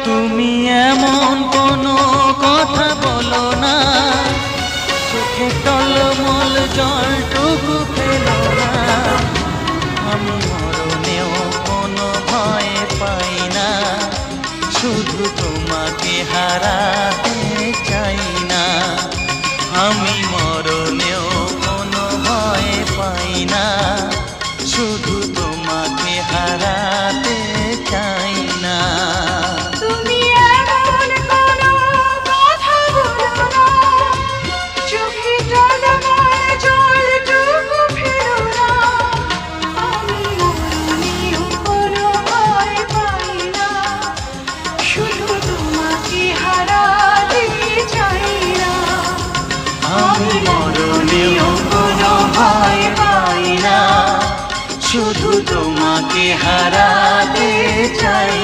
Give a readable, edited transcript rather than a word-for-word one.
তুমি এমন কোনো কথা বলো না, চোখে টলমল জলটুকু ফেলো না। আমি মরণেও কোনো ভয় পাই না, শুধু তোমাকে হারাতে চাই না। আমি মরণেও কোনো ভয় পাই না, শুধু তোমাকে হারাতে চাই না। তুমি এমন কোনো কথা বলো না, চোখে টলমল জলটুকু ফেলো না। আমি মরণেও কোনো ভয় পাই না, শুধু তোমাকে হারাতে চাই না। আমি মরণেও কোনো ভয় পাই না, শুধু তোমাকে হারাতে চাই।